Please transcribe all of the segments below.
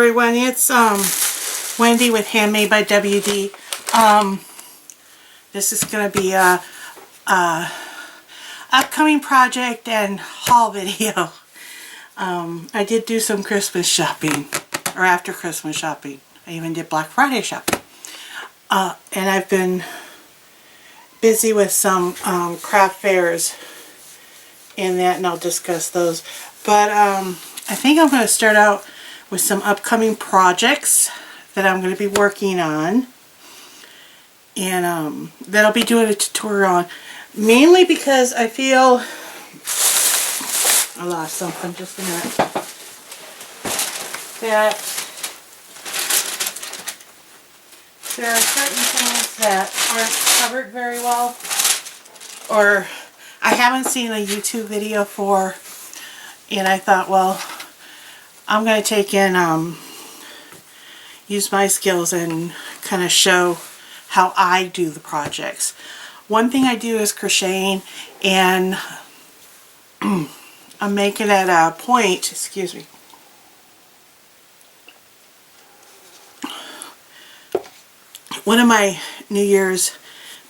everyone, it's Wendy with Handmade by WD. This is going to be a upcoming project and haul video. I did do some Christmas shopping, or after Christmas shopping. I even did Black Friday shopping. And I've been busy with some craft fairs in that, and I'll discuss those. But I think I'm going to start out with some upcoming projects that I'm going to be working on, and that I'll be doing a tutorial on, mainly because I feel I lost something, just a minute, that there are certain things that aren't covered very well, or I haven't seen a YouTube video for, and I thought, well, I'm going to take in, use my skills and kind of show how I do the projects. One thing I do is crocheting, and I'm making it a point, excuse me, one of my New Year's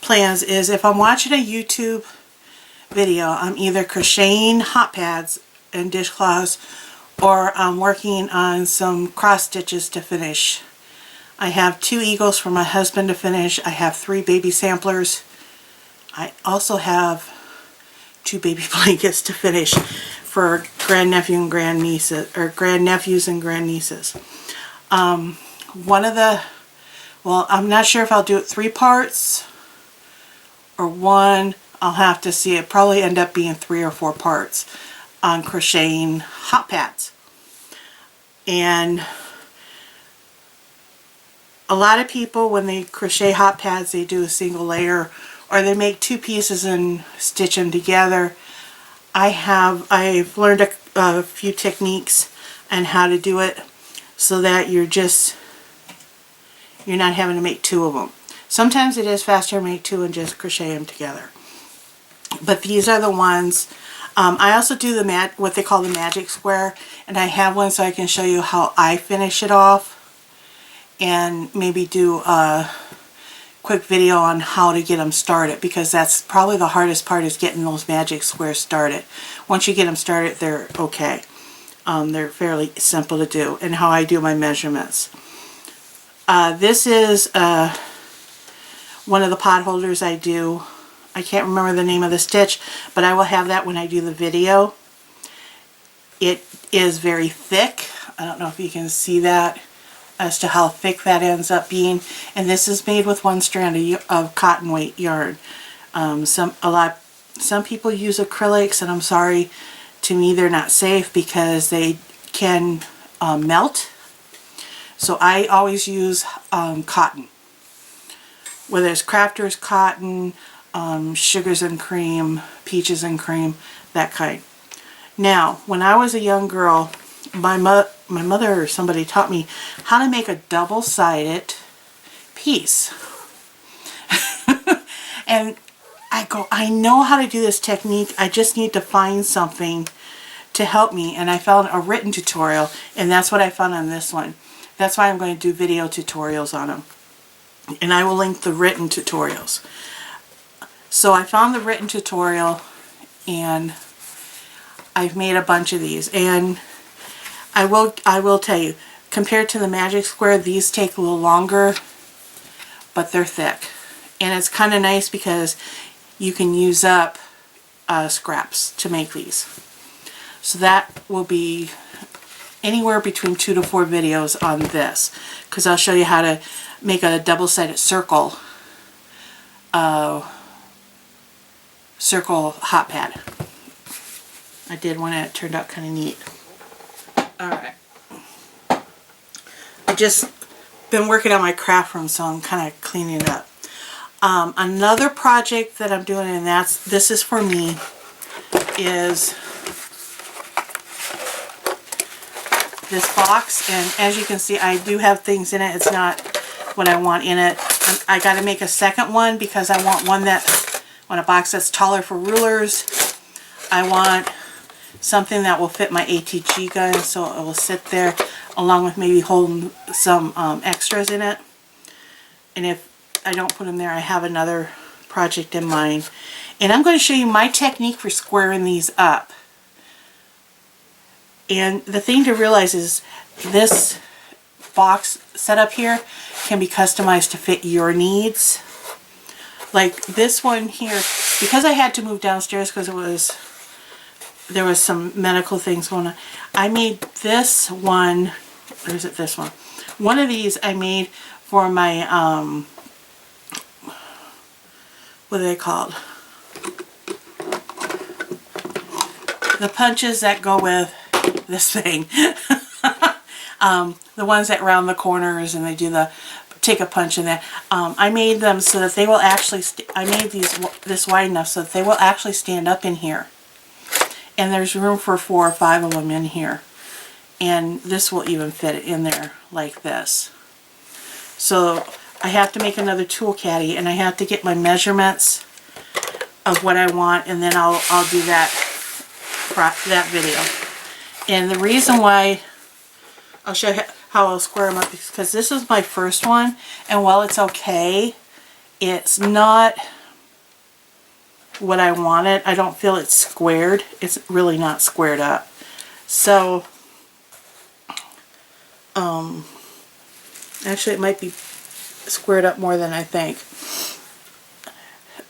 plans is if I'm watching a YouTube video, I'm either crocheting hot pads and dishcloths, or I'm working on some cross stitches to finish. I have 2 eagles for my husband to finish. I have 3 baby samplers. I also have 2 baby blankets to finish for grandnephew and grandnieces, or grandnephews and grandnieces. One of the, well, I'm not sure if I'll do it 3 parts or 1. I'll have to see. It probably end up being 3 or 4 parts on crocheting hot pads. And a lot of people, when they crochet hot pads, they do a single layer, or they make 2 pieces and stitch them together. I've learned a few techniques on how to do it so that you're not having to make 2 of them. Sometimes it is faster to make 2 and just crochet them together. But these are the ones. I also do what they call the magic square, and I have one so I can show you how I finish it off, and maybe do a quick video on how to get them started, because that's probably the hardest part, is getting those magic squares started. Once you get them started, they're okay. They're fairly simple to do, and how I do my measurements. This is one of the pot holders I do. I can't remember the name of the stitch, but I will have that when I do the video. It is very thick. I don't know if you can see that as to how thick that ends up being. And this is made with 1 strand of cotton weight yarn. Some people use acrylics, and I'm sorry, to me they're not safe because they can melt. So I always use cotton, whether it's Crafters cotton, Sugars and Cream, Peaches and Cream, that kind. Now, when I was a young girl, my mother or somebody taught me how to make a double-sided piece. And I go, I know how to do this technique, I just need to find something to help me. And I found a written tutorial, and that's what I found on this one. That's why I'm going to do video tutorials on them. And I will link the written tutorials. So I found the written tutorial, and I've made a bunch of these. And I will tell you, compared to the magic square, these take a little longer, but they're thick. And it's kind of nice because you can use up scraps to make these. So that will be anywhere between 2 to 4 videos on this, because I'll show you how to make a double-sided circle hot pad. I did one and it turned out kind of neat. Alright. I just been working on my craft room, so I'm kind of cleaning it up. Another project that I'm doing, and this is for me, is this box. And as you can see, I do have things in it. It's not what I want in it. I got to make a second one because I want a box that's taller for rulers. I want something that will fit my ATG gun, so it will sit there. along with maybe holding some extras in it. And if I don't put them there, I have another project in mind. And I'm going to show you my technique for squaring these up. And the thing to realize is this box setup here can be customized to fit your needs. Like this one here, because I had to move downstairs because there was some medical things going on. I made this one, or is it this one? One of these I made for my, what are they called? The punches that go with this thing. The ones that round the corners and they do the take a punch in that. I made them so that they will actually, I made this wide enough so that they will actually stand up in here. And there's room for 4 or 5 of them in here. And this will even fit in there like this. So I have to make another tool caddy, and I have to get my measurements of what I want, and then I'll do that video. And the reason why I'll show you how I'll square them up is because this is my first one, and while it's okay, it's not what I wanted. I don't feel it's squared. It's really not squared up. So, actually it might be squared up more than I think.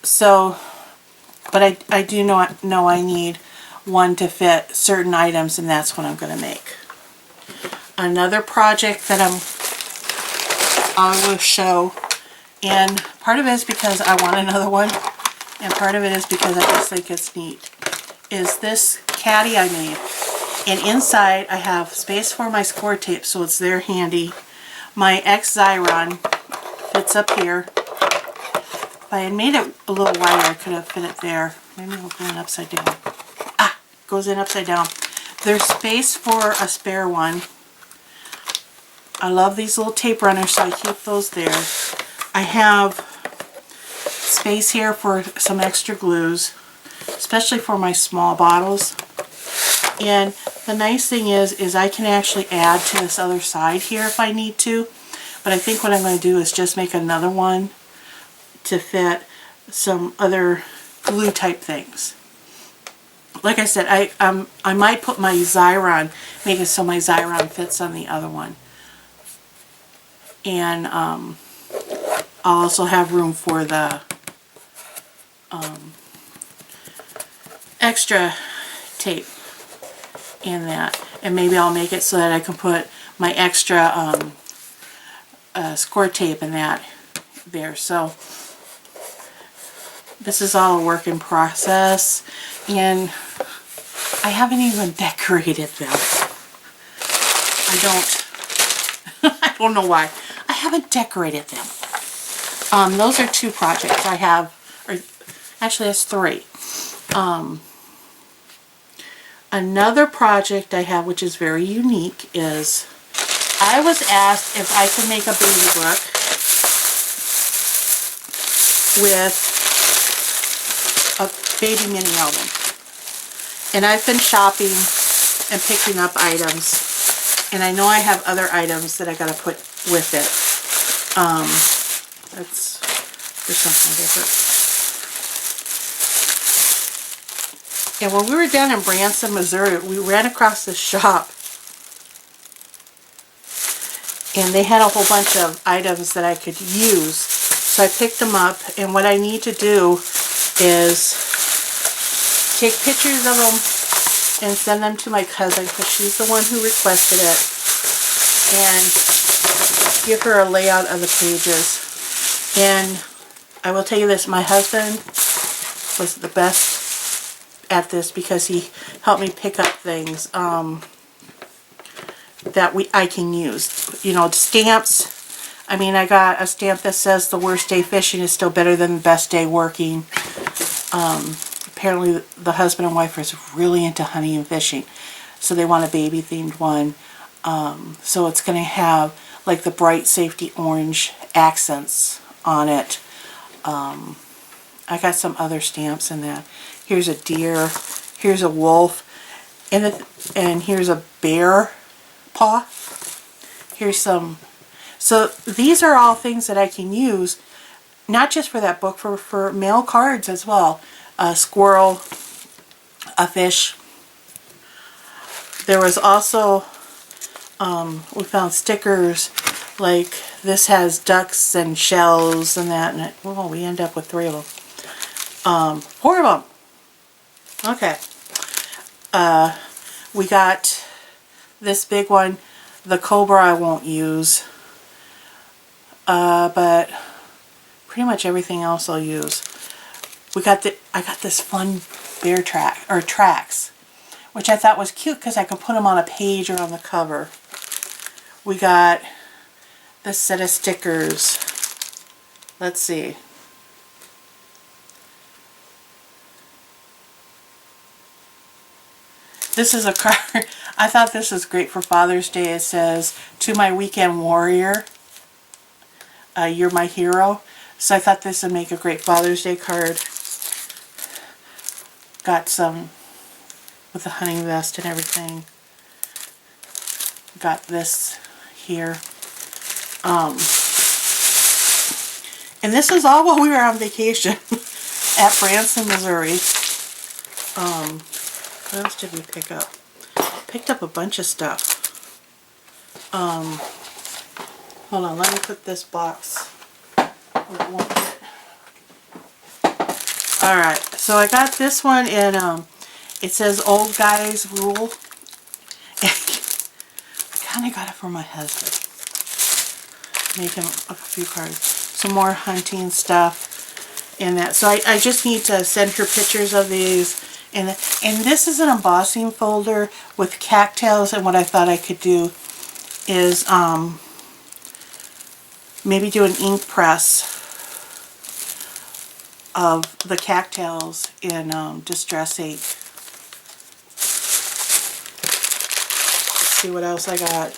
So, but I do know I need one to fit certain items, and that's what I'm going to make. Another project that I will show, and part of it is because I want another one, and part of it is because I just think it's neat, is this caddy I made. And inside I have space for my score tape, so it's there handy. My Xyron fits up here. If I had made it a little wider, I could have fit it there. Maybe it'll go in upside down. Ah, goes in upside down. There's space for a spare one. I love these little tape runners, so I keep those there. I have space here for some extra glues, especially for my small bottles. And the nice thing is I can actually add to this other side here if I need to. But I think what I'm going to do is just make another one to fit some other glue type things. Like I said, I might put my Xyron, make it so my Xyron fits on the other one. And I'll also have room for the extra tape in that. And maybe I'll make it so that I can put my extra score tape in that there. So this is all a work in process, and I haven't even decorated them. I don't know why. I haven't decorated them. Those are 2 projects I have, or actually that's 3. Another project I have, which is very unique, is I was asked if I could make a baby book with a baby mini album. And I've been shopping and picking up items, and I know I have other items that I gotta put with it. There's something different. And when we were down in Branson, Missouri, we ran across this shop, and they had a whole bunch of items that I could use. So I picked them up, and what I need to do is take pictures of them and send them to my cousin, because she's the one who requested it, and give her a layout of the pages. And I will tell you this, my husband was the best at this because he helped me pick up things that I can use. You know, stamps. I mean, I got a stamp that says the worst day fishing is still better than the best day working. Apparently the husband and wife are really into hunting and fishing, so they want a baby themed one. So it's going to have like the bright safety orange accents on it. I got some other stamps in that. Here's a deer, here's a wolf, and here's a bear paw. Here's some. So these are all things that I can use, not just for that book, for mail cards as well. A squirrel, a fish. There was also, we found stickers, like this has ducks and shells and that, and well, we end up with 3 of them. 4 of them. Okay. We got this big one. The cobra I won't use. But pretty much everything else I'll use. I got this fun bear tracks, which I thought was cute because I could put them on a page or on the cover. We got this set of stickers. Let's see. This is a card. I thought this was great for Father's Day. It says, "To my weekend warrior, you're my hero." So I thought this would make a great Father's Day card. Got some with the hunting vest and everything. Got this here. And this was all while we were on vacation at Branson, Missouri. What else did we pick up? Picked up a bunch of stuff. Hold on, let me put this box where it won't hit. Alright, so I got this one in, it says Old Guys Rule. I kind of got it for my husband. Make him a few cards. Some more hunting stuff and that. So I just need to send her pictures of these. And this is an embossing folder with cattails, and what I thought I could do is maybe do an ink press of the cattails in Distress ink. Let's see what else I got.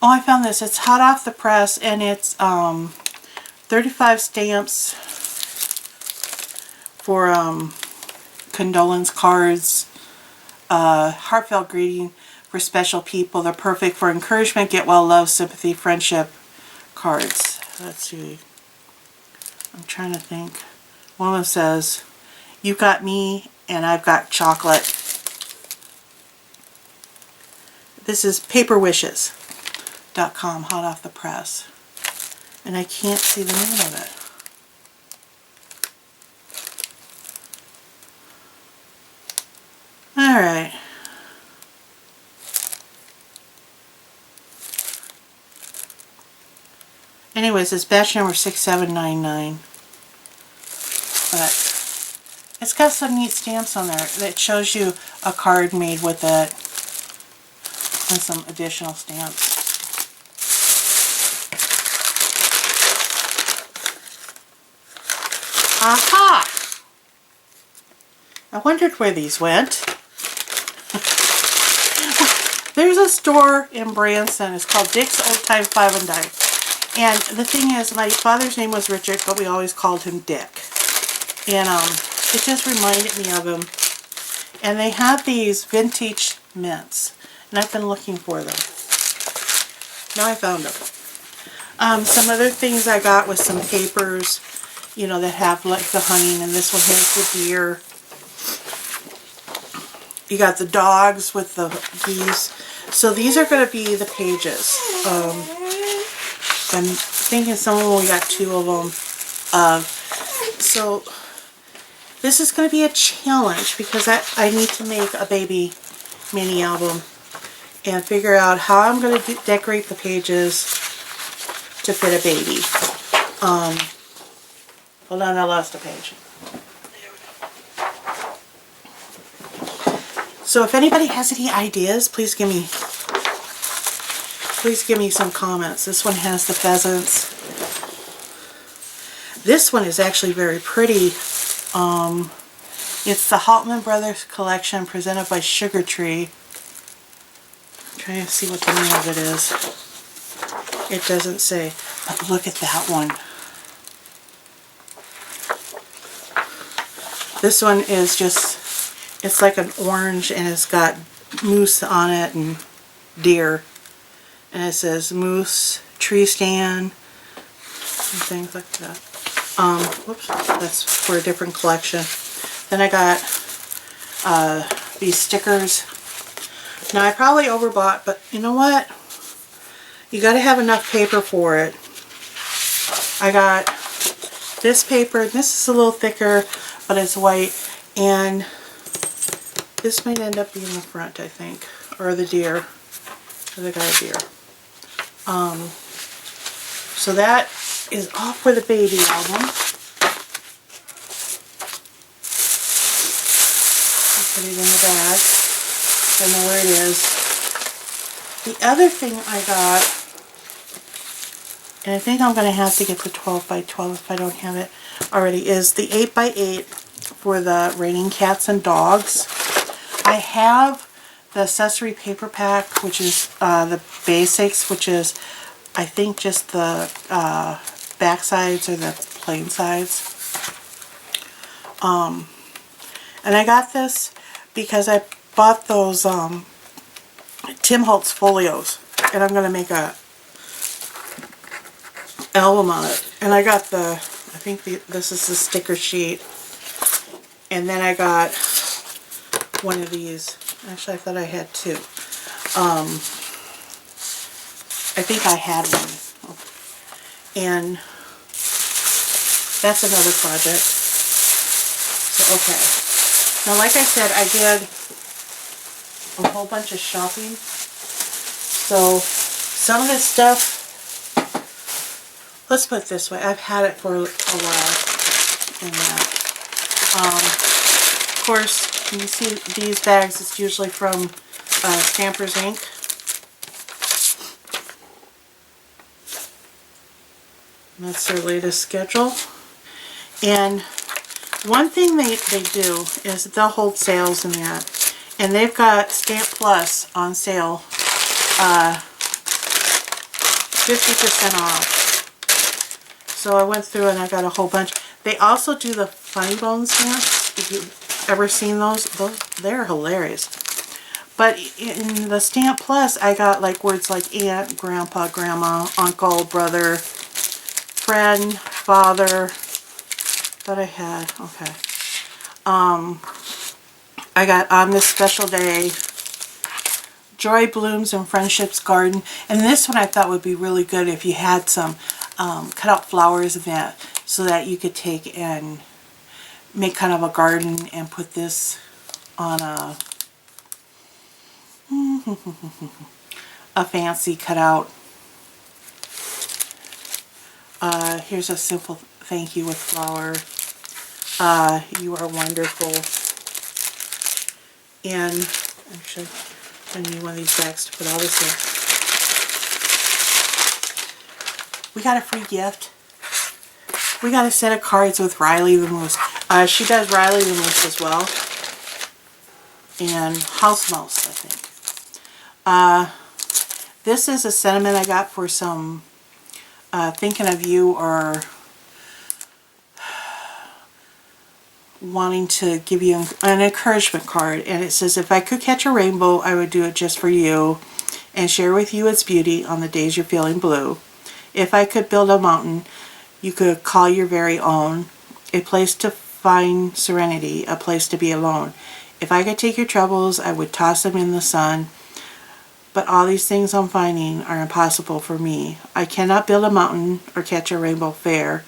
Oh, I found this. It's hot off the press, and it's 35 stamps for condolence cards, heartfelt greeting for special people. They're perfect for encouragement, get well, love, sympathy, friendship cards. Let's see. I'm trying to think. One of them says, "You've got me and I've got chocolate." This is paperwishes.com, hot off the press. And I can't see the name of it. Alright. Anyways, it's batch number 6799. But it's got some neat stamps on there. It shows you a card made with it and some additional stamps. Aha! I wondered where these went. There's a store in Branson. It's called Dick's Old Time Five and Dime. And the thing is, my father's name was Richard, but we always called him Dick. And it just reminded me of him. And they have these vintage mints. And I've been looking for them. Now I found them. Some other things I got was some papers, you know, that have like the hunting. And this one has the deer. You got the dogs with the geese. So these are going to be the pages. I'm thinking some of them, we got 2 of them. So this is going to be a challenge because I need to make a baby mini album and figure out how I'm going to decorate the pages to fit a baby. Hold on, I lost a page. So if anybody has any ideas, please give me some comments. This one has the pheasants. This one is actually very pretty. It's the Haltman Brothers collection presented by Sugar Tree. I'm trying to see what the name of it is. It doesn't say, but look at that one. This one is just, it's like an orange and it's got moose on it, and deer. And it says moose, tree stand, and things like that. Whoops, that's for a different collection. Then I got these stickers. Now I probably overbought, but you know what? You gotta have enough paper for it. I got this paper. This is a little thicker, but it's white. And this might end up being the front, I think. Or the deer. I got a deer. So that is all for the baby album. I'll put it in the bag. I know where it is. The other thing I got, and I think I'm going to have to get the 12 by 12 if I don't have it already, is the 8 by 8 for the Raining Cats and Dogs. I have the accessory paper pack, which is the basics, which is I think just the back sides or the plain sides. And I got this because I bought those Tim Holtz folios, and I'm going to make a album on it. And I got the, I think this is the sticker sheet, and then I got one of these. Actually, I thought I had two. I think I had one. And that's another project. So, okay. Now, like I said, I did a whole bunch of shopping. So, some of this stuff, let's put it this way, I've had it for a while. And of course, when you see these bags, it's usually from Stampers Inc. And that's their latest schedule. And one thing they do is they'll hold sales in that. And they've got Stamp Plus on sale, 50% off. So I went through and I got a whole bunch. They also do the Funny Bone stamps. If you've ever seen those, they're hilarious. But in the Stamp Plus, I got like words like aunt, grandpa, grandma, uncle, brother, friend, father. That I had. Okay. I got on this special day, Joy Blooms in Friendship's Garden. And this one I thought would be really good if you had some cut out flowers of that, so that you could take and make kind of a garden and put this on a fancy cutout. Here's a simple thank you with flower. You are wonderful. And actually, I need one of these bags to put all this in. We got a free gift. We got a set of cards with Riley the Moose. She does Riley the Moose as well. And House Mouse, I think. This is a sentiment I got for some thinking of you, or wanting to give you an encouragement card. And it says, if I could catch a rainbow, I would do it just for you and share with you its beauty on the days you're feeling blue. If I could build a mountain you could call your very own, a place to find serenity, a place to be alone. If I could take your troubles, I would toss them in the sun. But all these things I'm finding are impossible for me. I cannot build a mountain or catch a rainbow fair,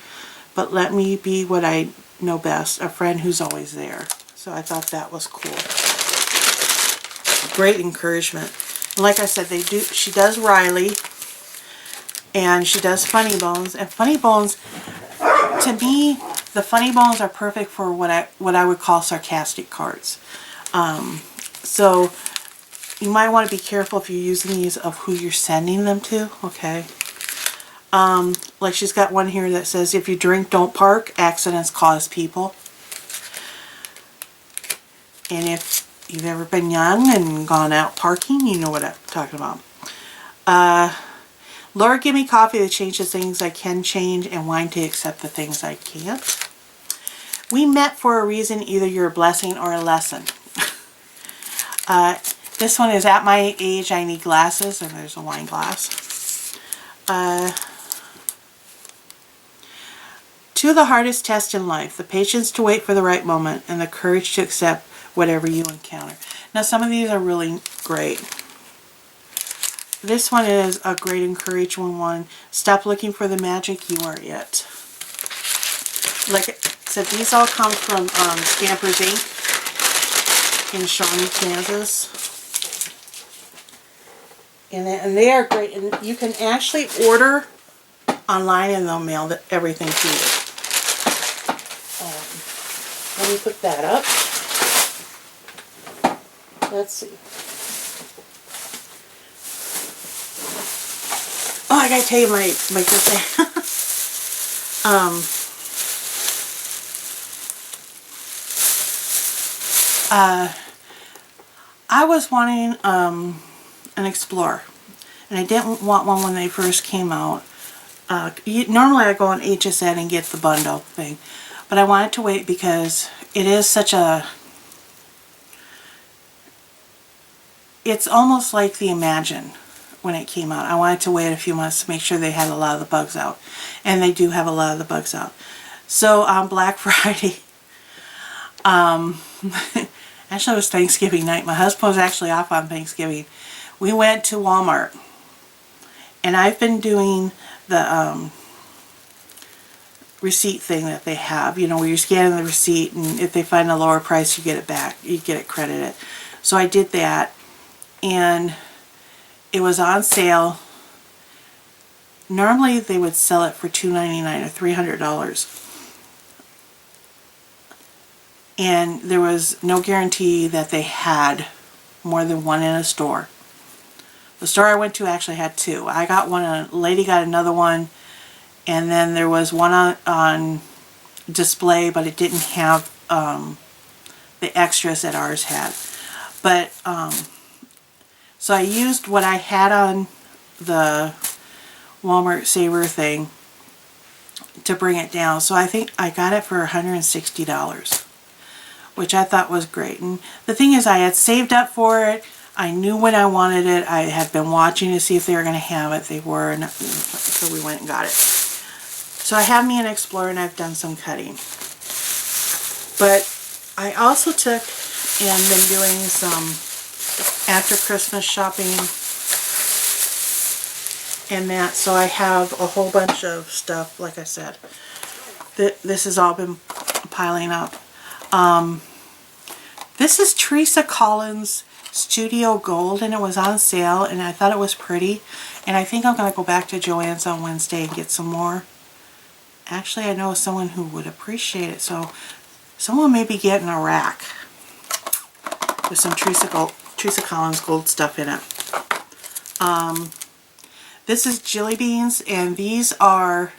but let me be what I know best, a friend who's always there. So I thought that was cool. Great encouragement. And like I said, she does Riley, and she does Funny Bones. And Funny Bones, to me, the Funny Bones are perfect for what I would call sarcastic cards. So you might want to be careful if you're using these of who you're sending them to, okay? Like she's got one here that says, if you drink, don't park. Accidents cause people. And if you've ever been young and gone out parking, you know what I'm talking about. Lord, give me coffee to change the things I can change, and wine to accept the things I can't. We met for a reason. Either you're a blessing or a lesson. This one is At My Age, I Need Glasses, and there's a wine glass. To the hardest test in life, the patience to wait for the right moment and the courage to accept whatever you encounter. Now, some of these are really great. This one is a great encouragement one. Stop looking for the magic, you are it. Like I said, these all come from Stampers Inc. in Shawnee, Kansas. And they are great. And you can actually order online and they'll mail everything to you. Let me put that up. Let's see. Oh, I gotta tell you my birthday. I was wanting an Explorer, and I didn't want one when they first came out. Normally I go on HSN and get the bundle thing, but I wanted to wait because it is such a... It's almost like the Imagine when it came out. I wanted to wait a few months to make sure they had a lot of the bugs out, and they do have a lot of the bugs out. So on Black Friday, actually it was Thanksgiving night. My husband was actually off on Thanksgiving. We went to Walmart, and I've been doing the receipt thing that they have, you know, where you're scanning the receipt, and if they find a lower price, you get it back, you get it credited. So I did that, and it was on sale. Normally they would sell it for $2.99 or $300. And there was no guarantee that they had more than one in a store. The store I went to actually had two. I got one, a lady got another one, and then there was one on display, but it didn't have the extras that ours had. But, so I used what I had on the Walmart Saver thing to bring it down. So I think I got it for $160. Which I thought was great. And the thing is, I had saved up for it. I knew when I wanted it. I had been watching to see if they were going to have it. They were, and so we went and got it. So I have me an Explorer, and I've done some cutting. But I also took and been doing some after Christmas shopping and that. So I have a whole bunch of stuff, like I said. This has all been piling up. This is Teresa Collins Studio Gold, and it was on sale, and I thought it was pretty, and I think I'm going to go back to Joann's on Wednesday and get some more. Actually, I know someone who would appreciate it, so someone may be getting a rack with some Teresa Collins Gold stuff in it. This is Jilly Beans, and these are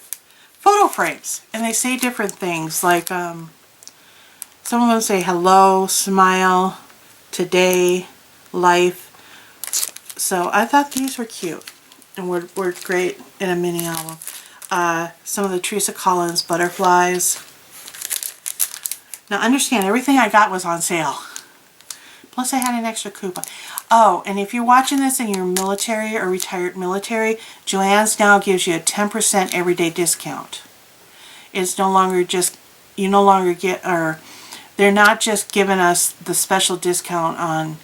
photo frames, and they say different things, like some of them say hello, smile, today, life. So I thought these were cute and were great in a mini album. Some of the Teresa Collins butterflies. Now understand, everything I got was on sale. Plus I had an extra coupon. Oh, and if you're watching this and you're military or retired military, Joann's now gives you a 10% everyday discount. It's no longer just, you no longer get, or they're not just giving us the special discount on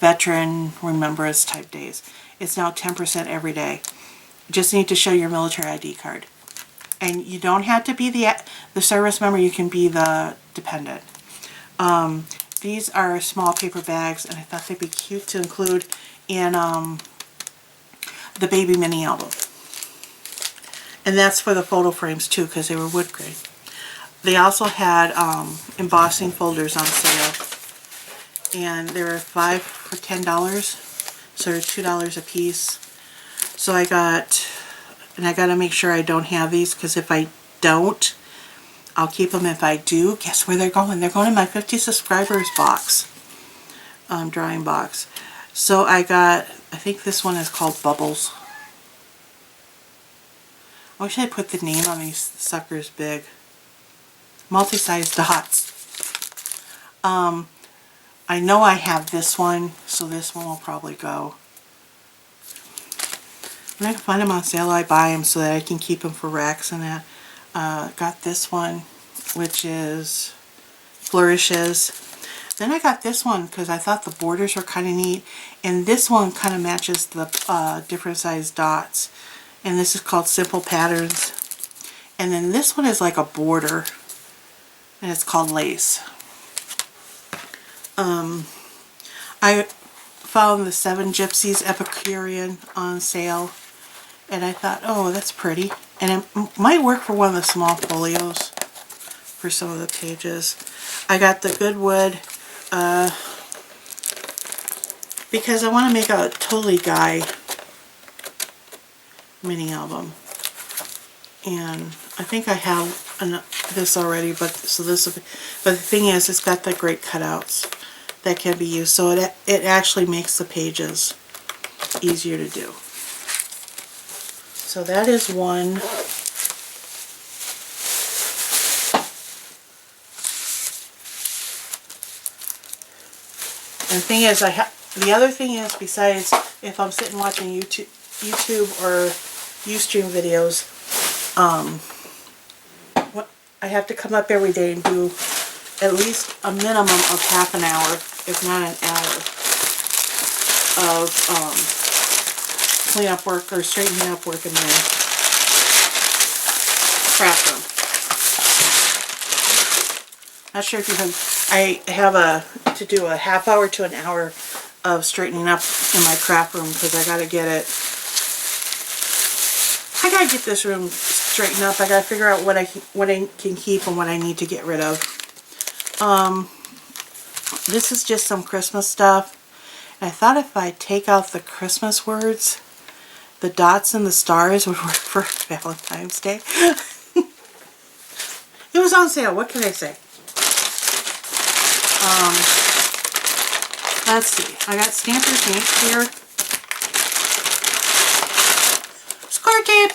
veteran remembrance type days. It's now 10% every day. You just need to show your military ID card. And you don't have to be the service member, you can be the dependent. These are small paper bags, and I thought they'd be cute to include in the baby mini album. And that's for the photo frames too, because they were wood grain. They also had embossing folders on sale, and they were 5 for $10, so they're $2 a piece. So I got, and I got to make sure I don't have these, because if I don't, I'll keep them. If I do, guess where they're going? They're going in my 50 subscribers box, drawing box. So I got, I think this one is called Bubbles. I wish I put the name on these suckers big. Multi-size dots. I I know I have this one, so this one will probably go. When I can find them on sale, I buy them so that I can keep them for racks and that. Got this one, which is Flourishes. Then I got this one because I thought the borders were kind of neat, and this one kind of matches the different size dots. And this is called Simple Patterns. And then this one is like a border, and it's called Lace. I found the Seven Gypsies Epicurean on sale, and I thought, oh, that's pretty. And it might work for one of the small folios for some of the pages. I got the Goodwood because I want to make a Totally Guy mini album. And I think I have this already, but the thing is, it's got the great cutouts that can be used, so it actually makes the pages easier to do. So that is one. And the thing is, the other thing is, besides if I'm sitting watching YouTube or Ustream videos, I have to come up every day and do at least a minimum of half an hour, if not an hour, of cleanup work or straightening up work in my craft room. Not sure if you have. I have to do a half hour to an hour of straightening up in my craft room because I gotta get this room straightened up. I gotta figure out what I can keep and what I need to get rid of. This is just some Christmas stuff. And I thought if I take out the Christmas words, the dots and the stars would work for Valentine's Day. It was on sale. What can I say? Let's see. I got Stampers' Ink here. Score tape.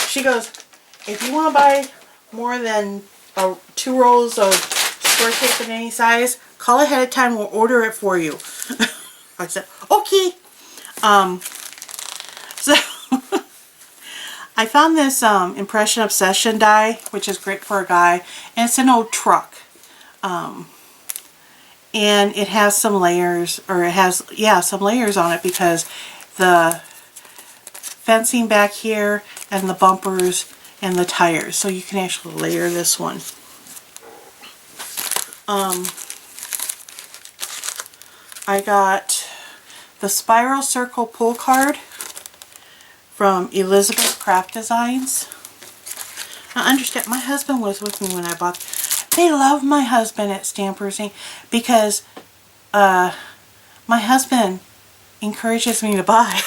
She goes, if you want to buy more than 2 rolls of square tape in any size, call ahead of time. We'll order it for you. I said, okay. So I found this Impression Obsession die, which is great for a guy, and it's an old truck. And it has some layers, or it has, yeah, some layers on it because the fencing back here and the bumpers and the tires. So you can actually layer this one. I got the Spiral Circle pull card from Elizabeth Craft Designs. Now understand, my husband was with me when I bought. They love my husband at Stampers' Ink because my husband encourages me to buy.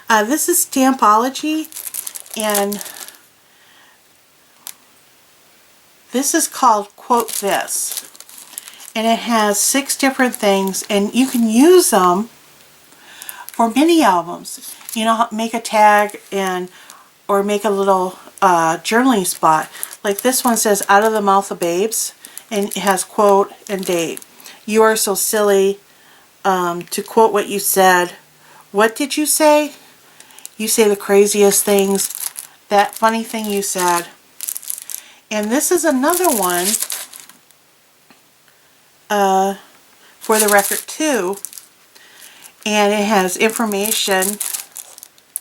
This is Stampology, and this is called Quote This. And it has 6 different things, and you can use them for mini albums. You know, make a tag or make a little journaling spot. Like this one says, out of the mouth of babes, and it has quote and date. You are so silly. To quote what you said. What did you say? You say the craziest things. That funny thing you said. And this is another one for the record too. And it has information.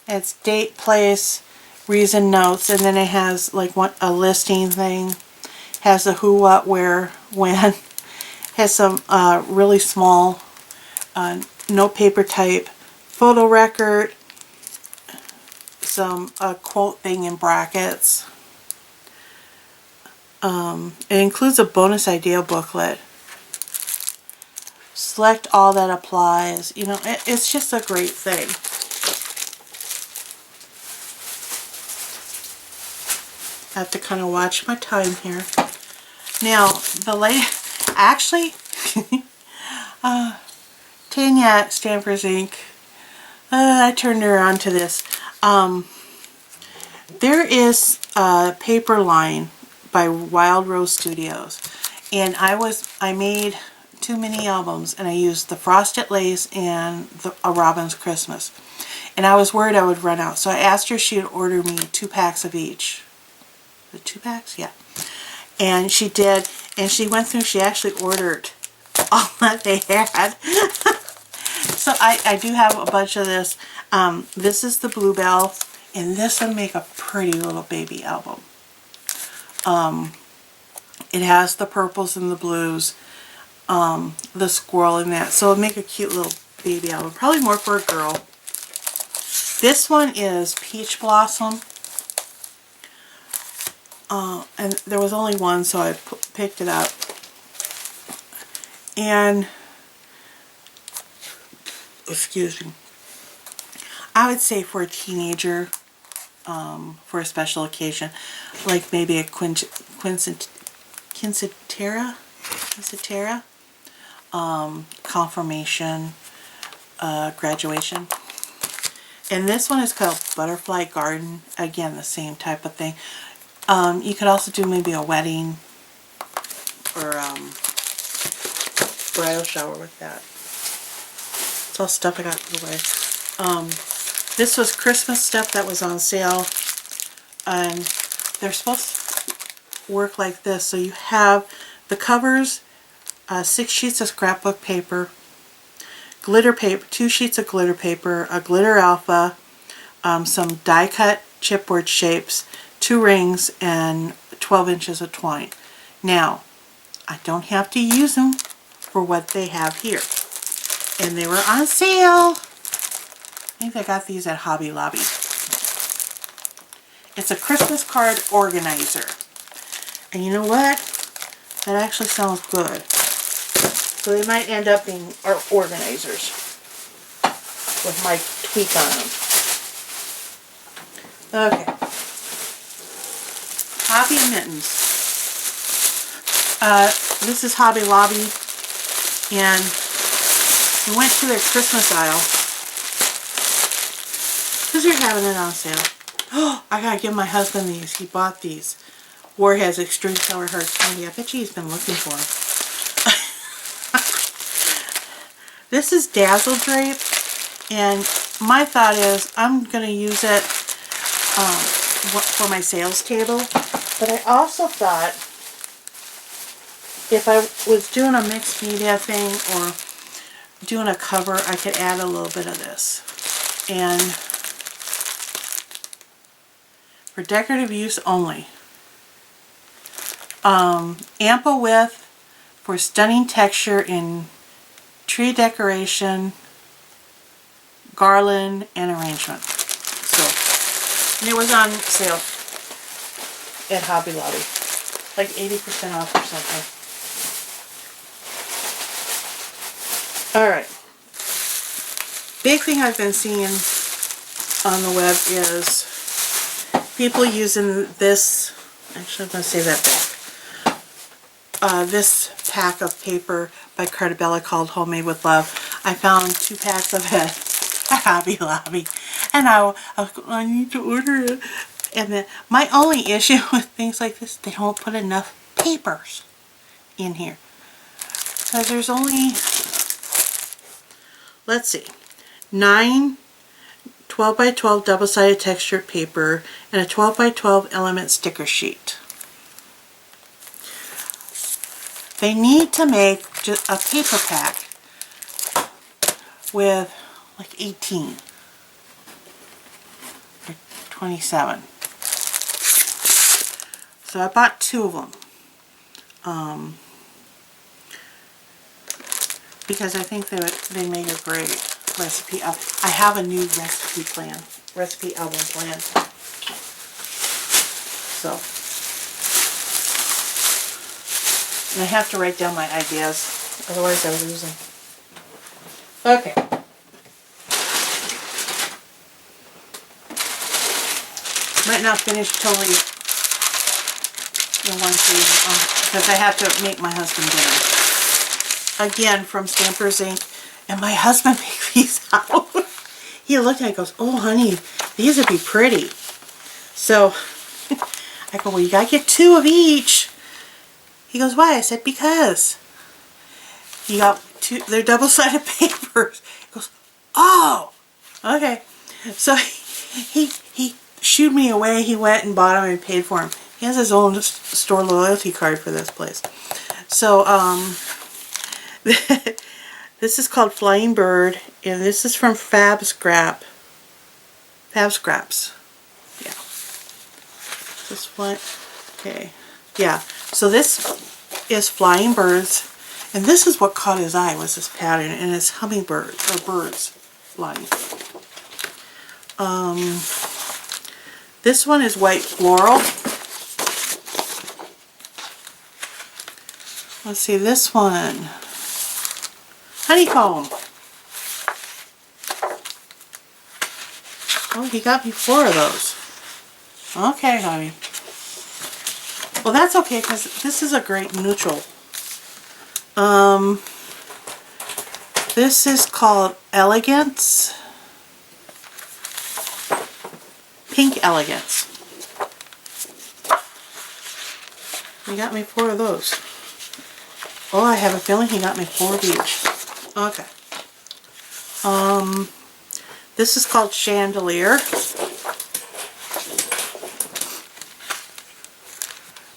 It's date, place, reason, notes, and then it has like a listing thing. Has the who, what, where, when. Has some really small note paper type photo record. Some quote thing in brackets. It includes a bonus idea booklet. Select all that applies. You know, it's just a great thing. I have to kind of watch my time here. Now, the lady, actually, Tanya at Stampers' Ink, I turned her on to this. There is a paper line by Wild Rose Studios. And I made 2 mini albums, and I used the Frosted Lace and A Robin's Christmas. And I was worried I would run out, so I asked her if she would order me 2 packs of each. The 2 packs? Yeah. And she did, and she went through, she actually ordered all that they had. So I do have a bunch of this. This is the Bluebell, and this would make a pretty little baby album. It has the purples and the blues, the squirrel and that, so it'll make a cute little baby album, probably more for a girl. This one is Peach Blossom, and there was only one, so I picked it up. And excuse me, I would say for a teenager, for a special occasion, like maybe a quinceañera, confirmation, graduation. And this one is called Butterfly Garden. Again, the same type of thing. You could also do maybe a wedding or bridal shower with that. It's all stuff I got put away. This was Christmas stuff that was on sale. And they're supposed to work like this. So you have the covers, 6 sheets of scrapbook paper, glitter paper, 2 sheets of glitter paper, a glitter alpha, some die cut chipboard shapes, 2 rings, and 12 inches of twine. Now, I don't have to use them for what they have here. And they were on sale. I think I got these at Hobby Lobby. It's a Christmas card organizer. And you know what? That actually sounds good. So they might end up being our organizers with my tweak on them. Okay. Hobby Mittens. This is Hobby Lobby, and we went to their Christmas aisle because they're having it on sale. Oh, I gotta give my husband these. He bought these. Warheads Extreme Color Hard Candy. I bet you he's been looking for them. This is Dazzle Drape, and my thought is I'm going to use it for my sales table, but I also thought if I was doing a mixed media thing or doing a cover, I could add a little bit of this. And for decorative use only. Ample width for stunning texture in tree decoration, garland, and arrangement. So, and it was on sale at Hobby Lobby, like 80% off or something. Alright. Big thing I've been seeing on the web is people using this, actually I'm going to say that back. This pack of paper by Cartabella called Homemade with Love. I found 2 packs of it at Hobby Lobby, and I need to order it. And then my only issue with things like this, they don't put enough papers in here, because there's only, let's see, 9 12 by 12 double-sided textured paper and a 12 by 12 element sticker sheet. They need to make just a paper pack with like 18 or 27. So I bought 2 of them because I think they make a great recipe. I have a new recipe album plan. So. And I have to write down my ideas, otherwise I'll lose them. Okay. Might not finish totally the one sheet, because I have to make my husband dinner. Again, from Stampers Inc. And my husband picked these out. He looked at it and goes, oh honey, these would be pretty. So I go, well, you gotta get 2 of each. He goes, why? I said, because. You got 2, they're double-sided papers. He goes, oh, okay. So he shooed me away. He went and bought them and paid for them. He has his own store loyalty card for this place. So, this is called Flying Bird, and this is from Fab Scraps. Yeah. This one, okay. Yeah. So this is Flying Birds, and this is what caught his eye, was this pattern, and it's hummingbirds, or birds flying. This one is White Floral. Let's see, this one, Honeycomb. Oh, he got me 4 of those. Okay, honey. Well, that's okay, because this is a great neutral. This is called Elegance. Pink Elegance. He got me 4 of those. Oh, I have a feeling he got me 4 of each. Okay. This is called Chandelier.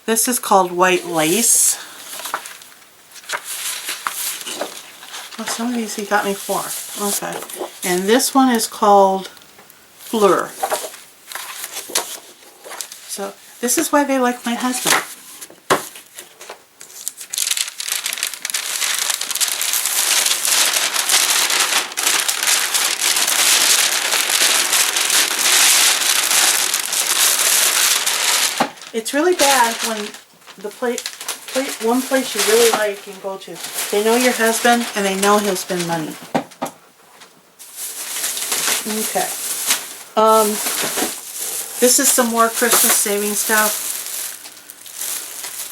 This is called White Lace. Oh, some of these he got me 4. Okay. And this one is called Fleur. So, this is why they like my husband. It's really bad when the one place you really like and go to, they know your husband and they know he'll spend money. Okay. This is some more Christmas saving stuff.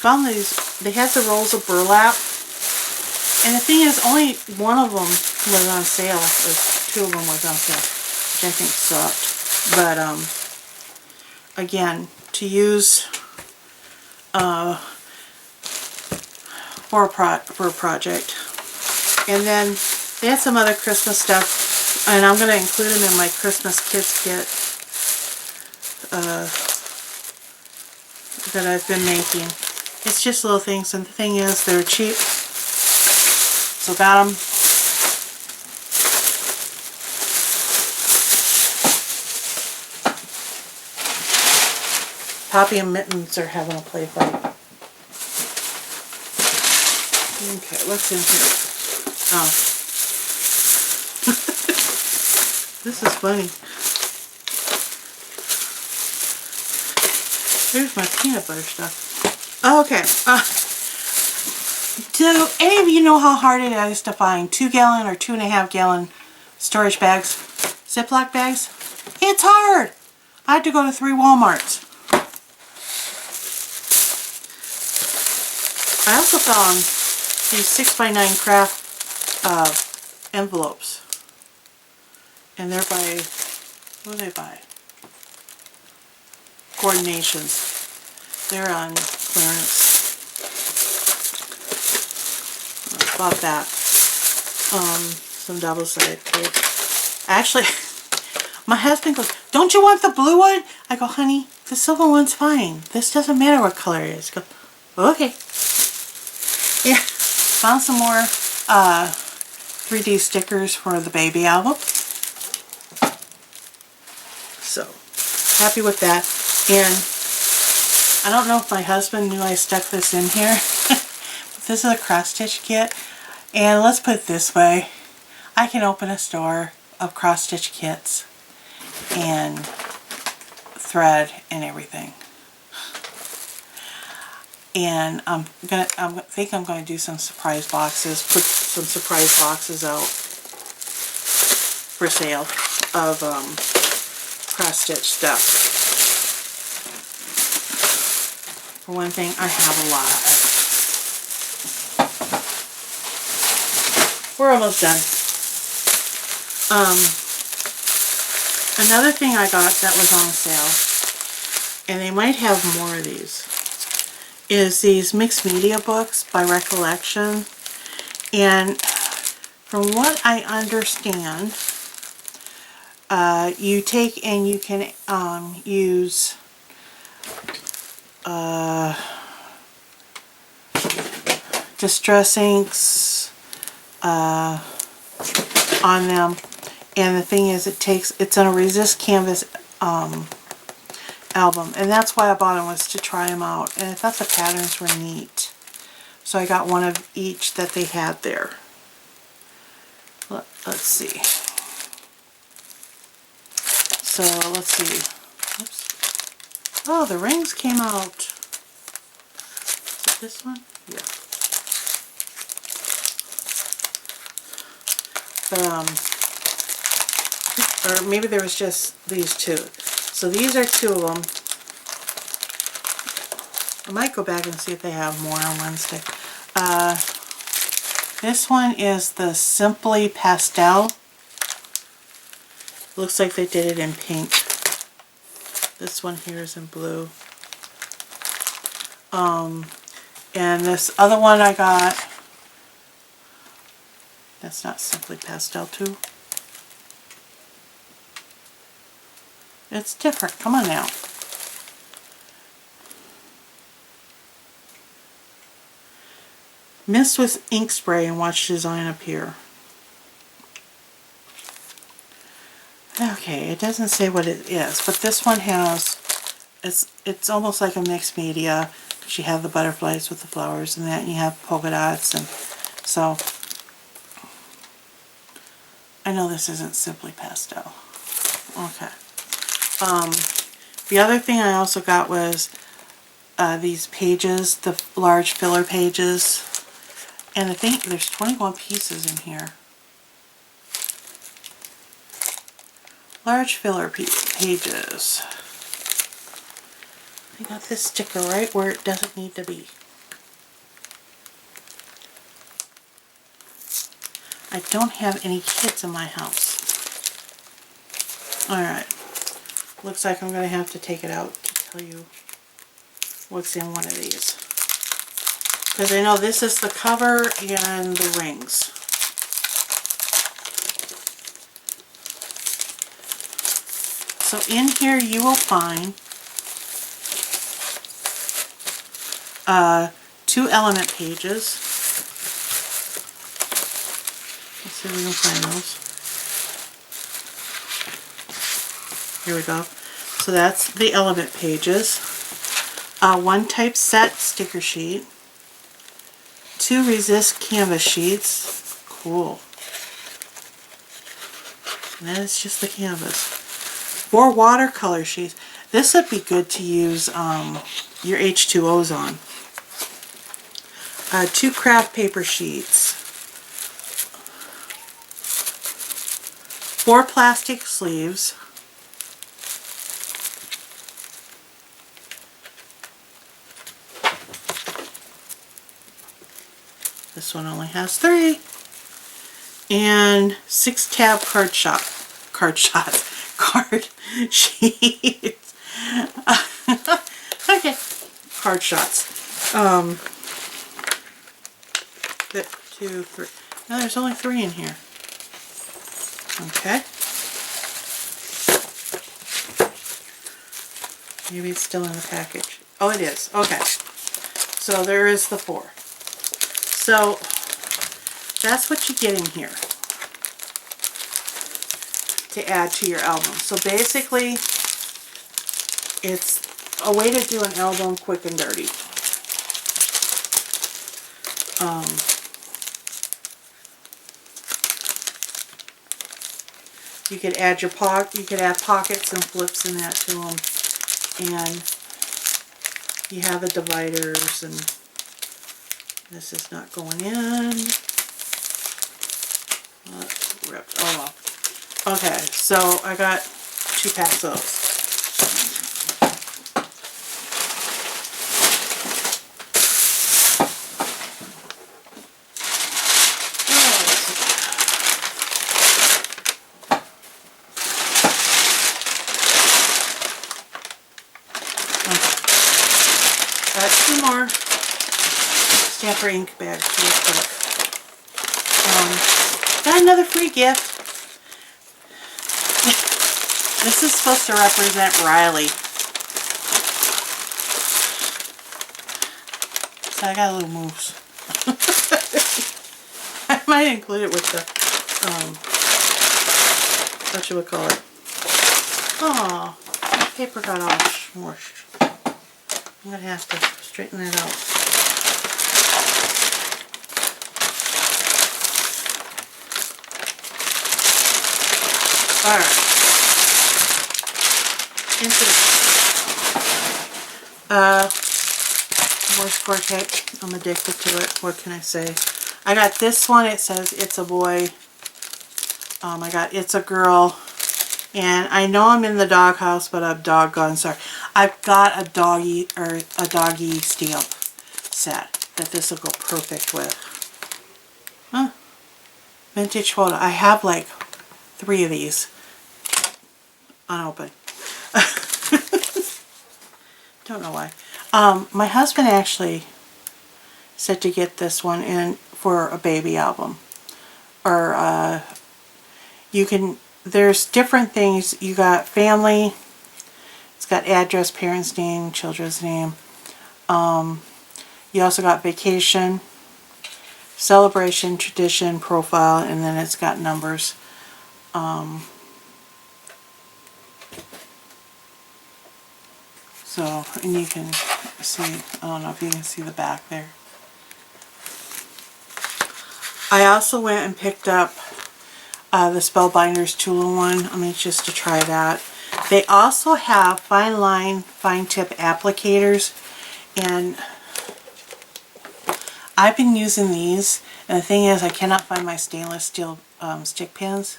Found these, they had the rolls of burlap. And the thing is, only one of them was on sale, or 2 of them was on sale, which I think sucked. But, again, to use for a project. And then they had some other Christmas stuff, and I'm going to include them in my Christmas Kids Kit that I've been making. It's just little things, and the thing is, they're cheap, so got them. Poppy and Mittens are having a play fight. Okay, what's in here? Oh. This is funny. There's my peanut butter stuff. Okay. Do any of you know how hard it is to find 2-gallon or 2.5-gallon storage bags? Ziploc bags? It's hard! I had to go to 3 Walmarts. I also found these 6x9 craft envelopes. And they're by, what do they buy? Coordinations. They're on clearance. I bought that. Some double-sided tape. Actually, my husband goes, don't you want the blue one? I go, honey, the silver one's fine. This doesn't matter what color it is. He goes, okay. Yeah, found some more 3D stickers for the baby album. So, happy with that. And I don't know if my husband knew I stuck this in here. But this is a cross-stitch kit. And let's put it this way. I can open a store of cross-stitch kits and thread and everything. And I think I'm going to do some surprise boxes, put some surprise boxes out for sale of cross-stitch stuff. For one thing, I have a lot of it. We're almost done. Another thing I got that was on sale, and they might have more of these, is these mixed media books by Recollection. And from what I understand, you take and you can use distress inks on them, and the thing is, it's in a resist canvas album, and that's why I bought them, was to try them out, and I thought the patterns were neat, so I got one of each that they had there. Let's see. So let's see. Oops. Oh, the rings came out. Is it this one? Yeah. Or maybe there was just these two. So these are two of them. I might go back and see if they have more on Wednesday. This one is the Simply Pastel. Looks like they did it in pink. This one here is in blue. And this other one I got, that's not Simply Pastel too. It's different. Come on now. Mist with ink spray and watch design appear. Okay, it doesn't say what it is, but this one has, it's almost like a mixed media, because you have the butterflies with the flowers and that, and you have polka dots, and so I know this isn't Simply Pastel. Okay. The other thing I also got was these pages, the large filler pages. And I think there's 21 pieces in here. Large filler pages. I got this sticker right where it doesn't need to be. I don't have any kids in my house. Alright. Looks like I'm going to have to take it out to tell you what's in one of these. Because I know this is the cover and the rings. So in here you will find 2 element pages. Let's see if we can find those. Here we go. So that's the element pages. 1 typeset sticker sheet. 2 resist canvas sheets. Cool. And then it's just the canvas. 4 watercolor sheets. This would be good to use your H2Os on. 2 craft paper sheets. 4 plastic sleeves. This one only has 3. And 6 tab card sheets. Okay, card shots. 2, 3. No, there's only 3 in here. Okay. Maybe it's still in the package. Oh, it is. Okay. So there is the 4. So that's what you get in here to add to your album. So basically, it's a way to do an album quick and dirty. You could add you could add pockets and flips and that to them, and you have the dividers, and this is not going in. That's ripped. Oh well. Okay, so I got 2 packs of those. Got 2 more Stamper ink bags real quick. Got another free gift. This is supposed to represent Riley. So I got a little moose. I might include it with the, what you would call it. Oh, the paper got all smushed. I'm going to have to straighten that out. Alright. Into more score tape. I'm addicted to it. What can I say? I got this one. It says It's a Boy. I got It's a Girl. And I know I'm in the doghouse, but I'm doggone sorry. I've got a doggy stamp set that this will go perfect with. Huh? Vintage photo. I have like 3 of these unopened. Don't know why. My husband actually said to get this one in for a baby album. Or you can, there's different things. You got family, it's got address, parents' name, children's name. You also got vacation, celebration, tradition, profile, and then it's got numbers. So, and you can see, I don't know if you can see the back there. I also went and picked up the Spellbinders Tool-in-One. I mean, just to try that. They also have fine line, fine tip applicators, and I've been using these. And the thing is, I cannot find my stainless steel stick pins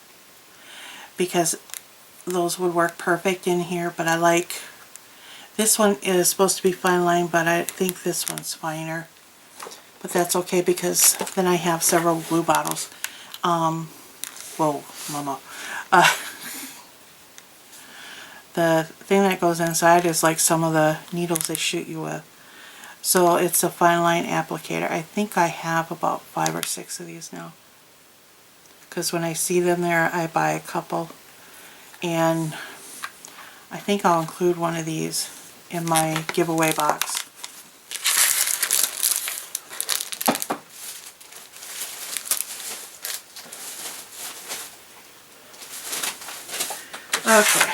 because those would work perfect in here. But I like this one is supposed to be fine line, but I think this one's finer. But that's okay because then I have several glue bottles. Whoa, mama. The thing that goes inside is like some of the needles they shoot you with. So it's a fine line applicator. I think I have about 5 or 6 of these now. Because when I see them there, I buy a couple. And I think I'll include one of these in my giveaway box. Okay,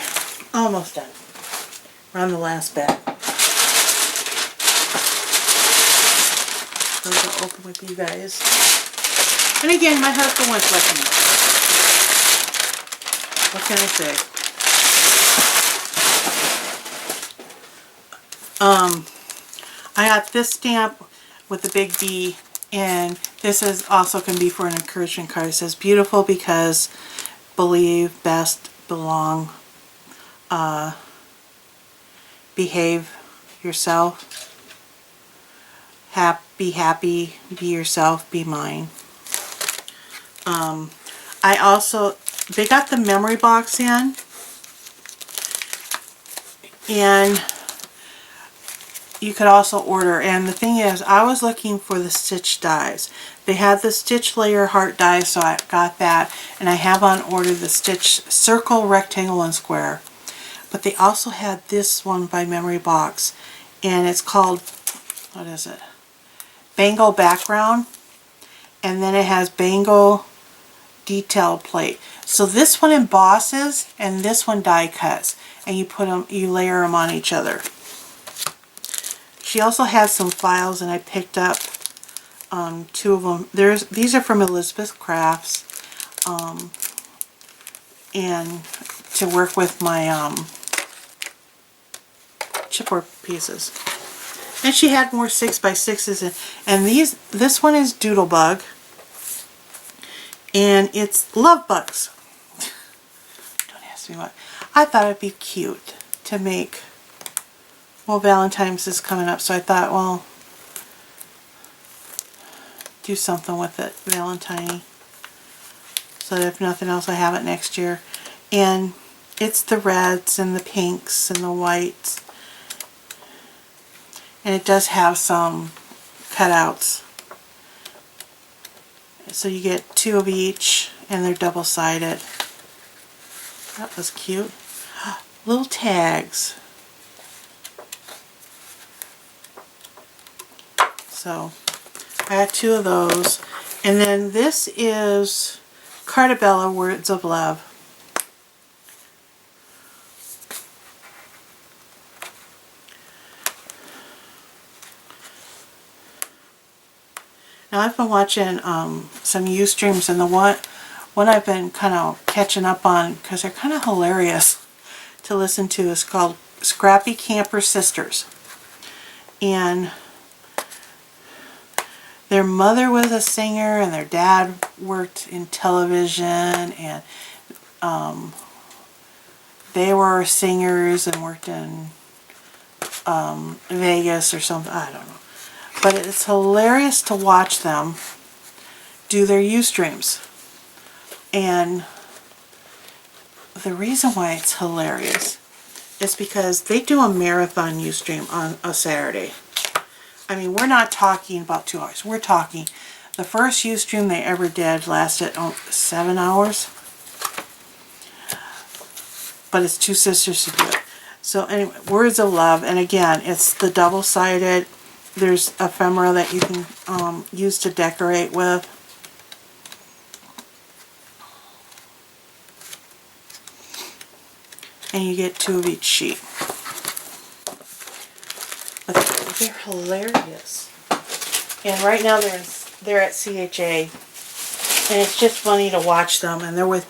almost done. We're on the last bit. Those will open with you guys. And again, my husband wants with me. What can I say? I got this stamp with the big B, and this is also can be for an encouragement card. It says, beautiful because, believe, best, belong, behave yourself, be happy, be yourself, be mine. I also, they got the memory box in, and you could also order, and the thing is, I was looking for the stitch dies. They had the stitch layer heart dies, so I got that, and I have on order the stitch circle, rectangle, and square. But they also had this one by Memory Box, and it's called, what is it? Bango Background, and then it has Bango Detail Plate. So this one embosses, and this one die cuts, and you put them, you layer them on each other. She also has some files, and I picked up 2 of them. These are from Elizabeth Crafts, and to work with my chipboard pieces. And she had more 6x6s, and this one is Doodlebug, and it's Love Bugs. Don't ask me what. I thought it'd be cute to make. Well, Valentine's is coming up, so I thought, well, do something with it, Valentine. So that if nothing else, I have it next year. And it's the reds and the pinks and the whites. And it does have some cutouts. So you get 2 of each, and they're double-sided. That was cute. Little tags. So I got 2 of those. And then this is Carta Bella Words of Love. Now I've been watching some Ustreams, and the one I've been kind of catching up on, because they're kind of hilarious to listen to, is called Scrappy Camper Sisters. And their mother was a singer, and their dad worked in television, and they were singers and worked in Vegas or something. I don't know. But it's hilarious to watch them do their Ustreams. And the reason why it's hilarious is because they do a marathon Ustream on a Saturday. I mean, we're not talking about 2 hours. We're talking, the first Ustream they ever did lasted 7 hours. But it's 2 sisters to do it. So anyway, Words of Love. And again, it's the double-sided. There's ephemera that you can use to decorate with. And you get 2 of each sheet. But they're hilarious. And right now they're at CHA. And it's just funny to watch them. And they're with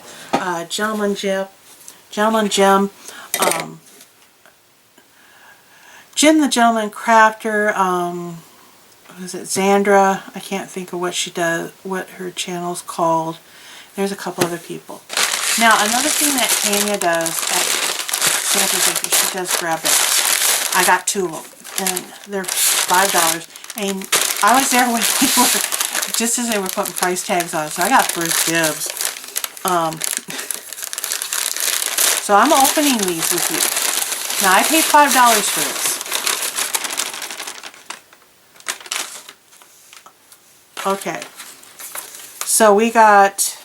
Gentleman Jim, Jim the Gentleman Crafter, what is it, Xandra. I can't think of what she does, what her channel's called. There's a couple other people. Now, another thing that Tanya does at Santa's Bakery, she does grab bags. I got 2 of them, and they're $5. And I was there when they were, just as they were putting price tags on, so I got first dibs. So I'm opening these with you. Now, I paid $5 for this. Okay, so we got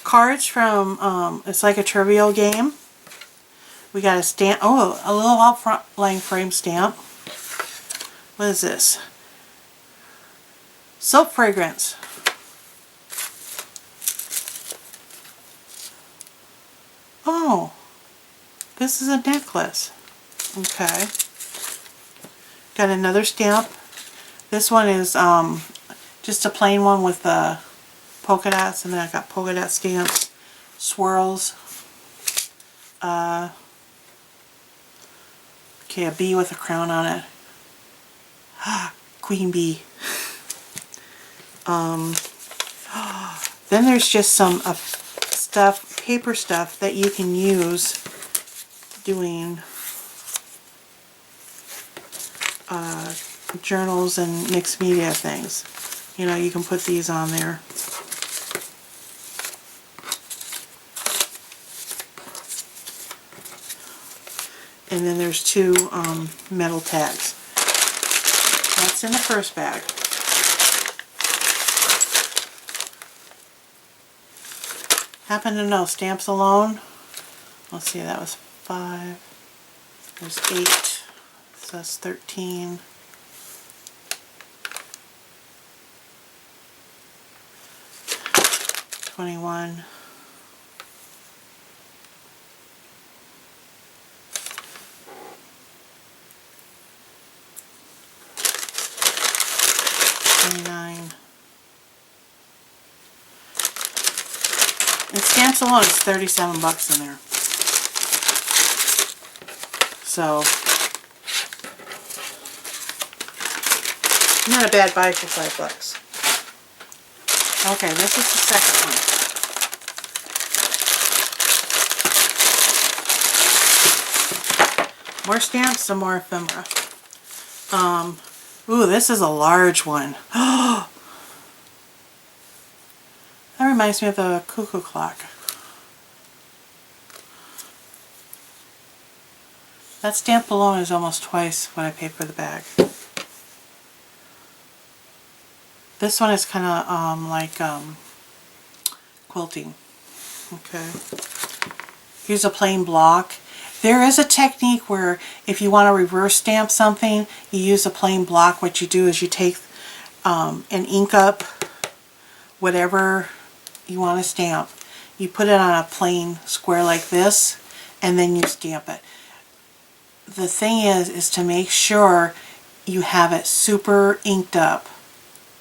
cards from, it's like a trivial game. We got a stamp, oh, a little outline frame stamp. What is this? Soap fragrance. Oh, this is a necklace. Okay. Got another stamp. This one is just a plain one with the polka dots, and then I got polka dot stamps, swirls. Okay, a bee with a crown on it. Queen bee. Then there's just some stuff, paper stuff that you can use doing journals and mixed media things. You know, you can put these on there. And then there's 2 metal tags. That's in the first bag. Happen to know stamps alone. Let's see, that was 5. There's 8. So that's 13. 21. 29. And stamps alone is 37 bucks in there. So, not a bad buy for $5. Okay, this is the second one. More stamps, some more ephemera. Ooh, this is a large one. That reminds me of the cuckoo clock. That stamp alone is almost twice what I paid for the bag. This one is kind of like quilting. Okay. Here's a plain block. There is a technique where if you want to reverse stamp something, you use a plain block. What you do is you take and ink up whatever you want to stamp. You put it on a plain square like this, and then you stamp it. The thing is to make sure you have it super inked up.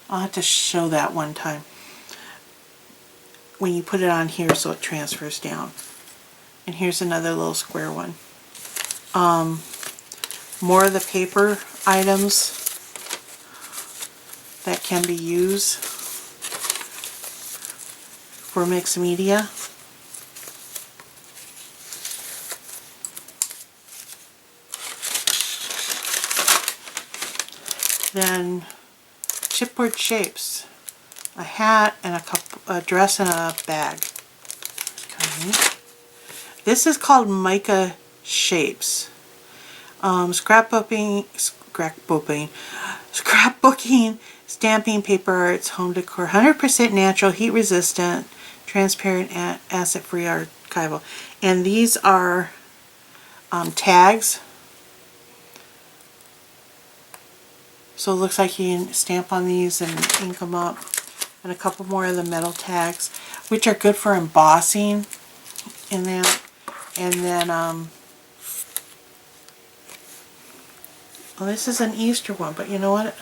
I'll have to show that one time. When you put it on here so it transfers down. And here's another little square one. More of the paper items that can be used for mixed media. Then chipboard shapes. A hat and a dress and a bag. Okay. This is called Mica Shapes. Scrapbooking, stamping paper arts, home decor, 100% natural, heat resistant, transparent, acid-free, archival. And these are tags. So it looks like you can stamp on these and ink them up. And a couple more of the metal tags, which are good for embossing in that. And then, well, this is an Easter one, but you know what?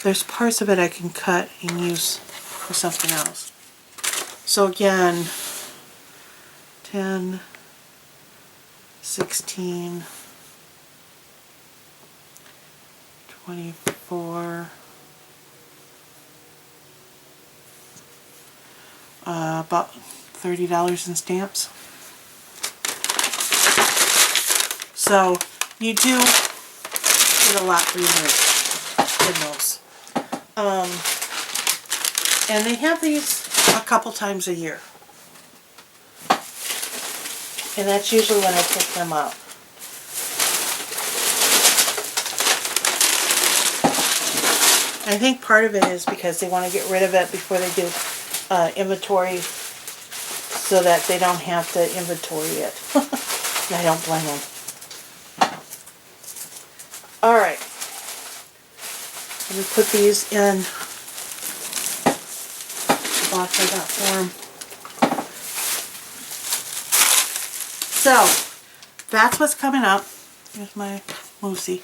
There's parts of it I can cut and use for something else. So again, 10, 16, 24, about $30 in stamps. So you do get a lot for your money in those. And they have these a couple times a year. And that's usually when I pick them up. I think part of it is because they want to get rid of it before they do inventory, so that they don't have to inventory it. I don't blame them. Alright. Let me put these in the box I got for them. So, that's what's coming up. Here's my Moosey.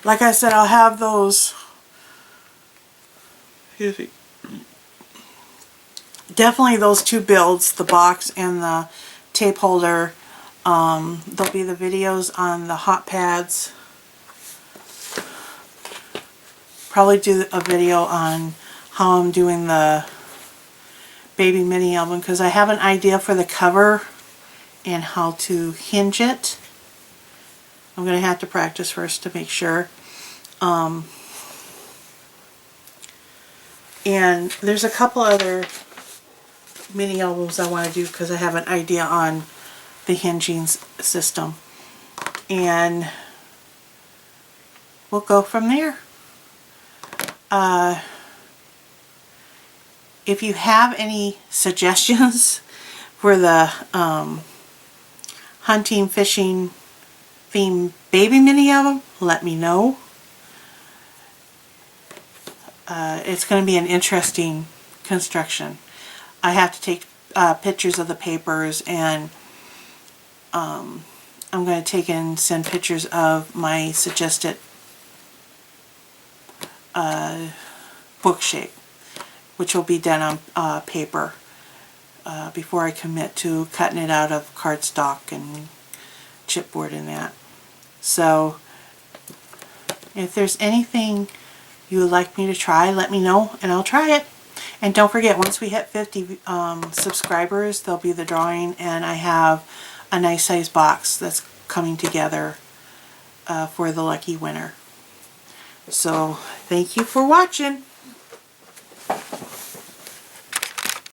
Like I said, I'll have those. Excuse me. Definitely those two builds, the box and the tape holder. There'll be the videos on the hot pads. Probably do a video on how I'm doing the baby mini album, because I have an idea for the cover and how to hinge it. I'm going to have to practice first to make sure. And there's a couple other mini albums I want to do because I have an idea on the hinging system. And we'll go from there. If you have any suggestions for the hunting, fishing theme baby mini album, let me know. It's going to be an interesting construction. I have to take pictures of the papers, and I'm going to take and send pictures of my suggested book shape, which will be done on paper before I commit to cutting it out of cardstock and chipboard and that. So if there's anything you would like me to try, let me know and I'll try it. And don't forget, once we hit 50 subscribers, there'll be the drawing, and I have a nice size box that's coming together for the lucky winner. So thank you for watching.